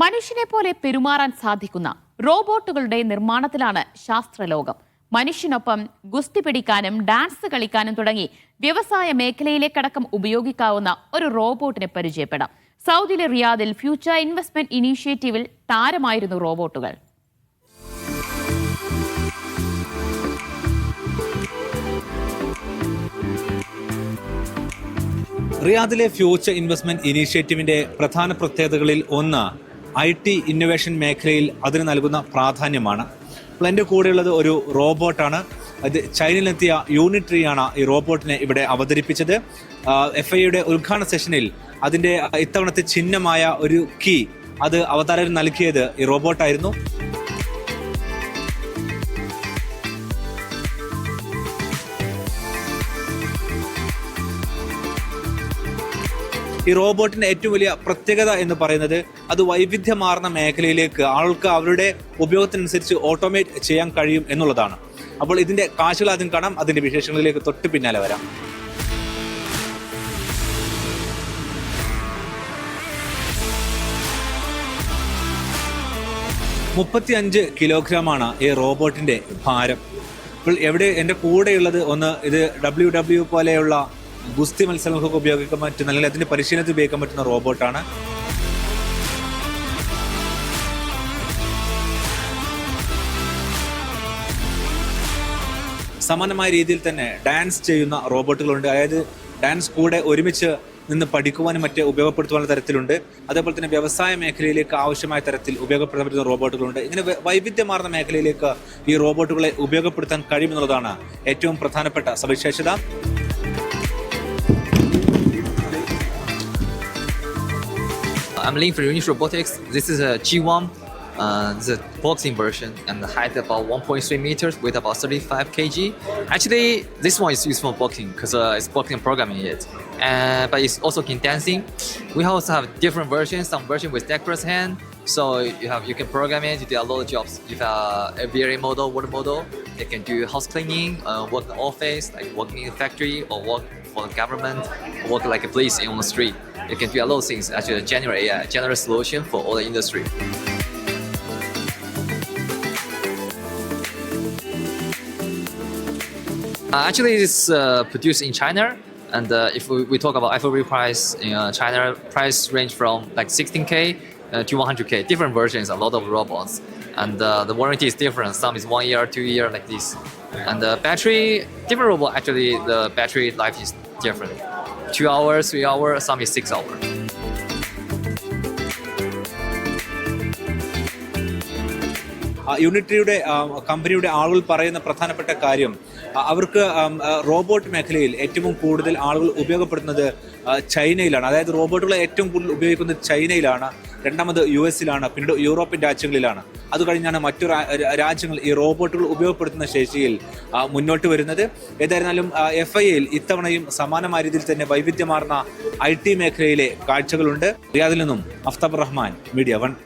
മനുഷ്യനെ പോലെ പെരുമാറാൻ സാധിക്കുന്ന റോബോട്ടുകളുടെ നിർമ്മാണത്തിലാണ് ശാസ്ത്രലോകം. മനുഷ്യനൊപ്പം ഗുസ്തി പിടിക്കാനും ഡാൻസ് കളിക്കാനും തുടങ്ങി വ്യവസായ മേഖലയിലേക്കടക്കം ഉപയോഗിക്കാവുന്ന ഒരു റോബോട്ടിനെ പരിചയപ്പെടാം. സൗദിയിലെ റിയാദിൽ ഫ്യൂച്ചർ ഇൻവെസ്റ്റ്മെന്റ് ഇനീഷ്യേറ്റീവിൽ താരമായിരുന്നു റോബോട്ടുകൾ. റിയാദിലെ ഫ്യൂച്ചർ ഇൻവെസ്റ്റ്മെന്റ് ഇനീഷ്യേറ്റീവിന്റെ പ്രധാന പ്രത്യേകതകളിൽ ഒന്ന് IT ഇന്നൊവേഷൻ മേഖലയിൽ അതിന് നൽകുന്ന പ്രാധാന്യമാണ്. അപ്പോൾ എൻ്റെ കൂടെയുള്ളത് ഒരു റോബോട്ടാണ്. അത് ചൈനയിലെത്തിയ യൂണിട്രിയാണ് ഈ റോബോട്ടിനെ ഇവിടെ അവതരിപ്പിച്ചത്. FIAയുടെ ഉദ്ഘാടന സെഷനിൽ അതിൻ്റെ ഇത്തവണത്തെ ചിഹ്നമായ ഒരു കീ അത് അവതാരകർ നൽകിയത് ഈ റോബോട്ടായിരുന്നു. ഈ റോബോട്ടിന്റെ ഏറ്റവും വലിയ പ്രത്യേകത എന്ന് പറയുന്നത് അത് വൈവിധ്യമാർന്ന മേഖലയിലേക്ക് ആൾക്ക് അവരുടെ ഉപയോഗത്തിനനുസരിച്ച് ഓട്ടോമേറ്റ് ചെയ്യാൻ കഴിയും എന്നുള്ളതാണ്. അപ്പോൾ ഇതിന്റെ കാഴ്ചകൾ ആദ്യം കാണാം, അതിന്റെ വിശേഷങ്ങളിലേക്ക് തൊട്ട് പിന്നാലെ വരാം. $35 കിലോഗ്രാമാണ് ഈ റോബോട്ടിന്റെ ഭാരം. ഇപ്പോൾ എവിടെ എൻ്റെ കൂടെയുള്ളത് ഒന്ന് ഇത് WW പോലെയുള്ള ഗുസ്തി മത്സരങ്ങൾക്ക് ഉപയോഗിക്കാൻ പറ്റുന്ന അല്ലെങ്കിൽ അതിന്റെ പരിശീലനത്തിൽ ഉപയോഗിക്കാൻ പറ്റുന്ന റോബോട്ടാണ്. സമാനമായ രീതിയിൽ തന്നെ ഡാൻസ് ചെയ്യുന്ന റോബോട്ടുകളുണ്ട്. അതായത് ഡാൻസ് കൂടെ ഒരുമിച്ച് നിന്ന് പഠിക്കുവാനും മറ്റ് ഉപയോഗപ്പെടുത്തുവാനുള്ള തരത്തിലുണ്ട്. അതേപോലെ തന്നെ വ്യവസായ മേഖലയിലേക്ക് ആവശ്യമായ തരത്തിൽ ഉപയോഗപ്പെടുത്താൻ പറ്റുന്ന റോബോട്ടുകളുണ്ട്. ഇങ്ങനെ വൈവിധ്യമാർന്ന മേഖലയിലേക്ക് ഈ റോബോട്ടുകളെ ഉപയോഗപ്പെടുത്താൻ കഴിയുമെന്നുള്ളതാണ് ഏറ്റവും പ്രധാനപ്പെട്ട സവിശേഷത. I'm Lin from Unit Robotics. This is a G1, the boxing version, and the height about 1.3 meters, weight about 35 kg. Actually, this one is used for boxing because it's boxing programming it. But it's also in dancing. We also have different versions. Some version with decorous hand, so you can program it. You do a lot of jobs. You have a VRA model, water model. You can do house cleaning, work in the office, like working in the factory, or work for the government, work like a police on the street. You can do a lot of things. Actually, generate a general solution for all the industry. Actually, it's produced in China, and if we talk about FOB price in China, price range from like 16K to 100K. Different versions, a lot of robots, and the warranty is different. Some is 1 year, 2 year, like this. And the battery, different robot. Actually, the battery life is different. 2 hours, 3 hours, some is 6 hours. യൂണിട്രിയുടെ കമ്പനിയുടെ ആളുകൾ പറയുന്ന പ്രധാനപ്പെട്ട കാര്യം അവർക്ക് robot മേഖലയിൽ ഏറ്റവും കൂടുതൽ ആളുകൾ ഉപയോഗപ്പെടുത്തുന്നത് ചൈനയിലാണ്. അതായത് റോബോട്ടുകളെ ഏറ്റവും കൂടുതൽ ഉപയോഗിക്കുന്നത് ചൈനയിലാണ്, രണ്ടാമത് US-ലാണ്, പിന്നീട് യൂറോപ്യൻ രാജ്യങ്ങളിലാണ്. അത് കഴിഞ്ഞാണ് മറ്റു രാജ്യങ്ങൾ ഈ റോബോട്ടുകൾ ഉപയോഗപ്പെടുത്തുന്ന ശേഷിയിൽ മുന്നോട്ട് വരുന്നത്. ഏതായിരുന്നാലും FIAയിൽ ഇത്തവണയും സമാനമായ രീതിയിൽ തന്നെ വൈവിധ്യമാർന്ന IT മേഖലയിലെ കാഴ്ചകളുണ്ട്. റിയാദിൽ നിന്നും അഫ്താബ് റഹ്മാൻ, മീഡിയ 1.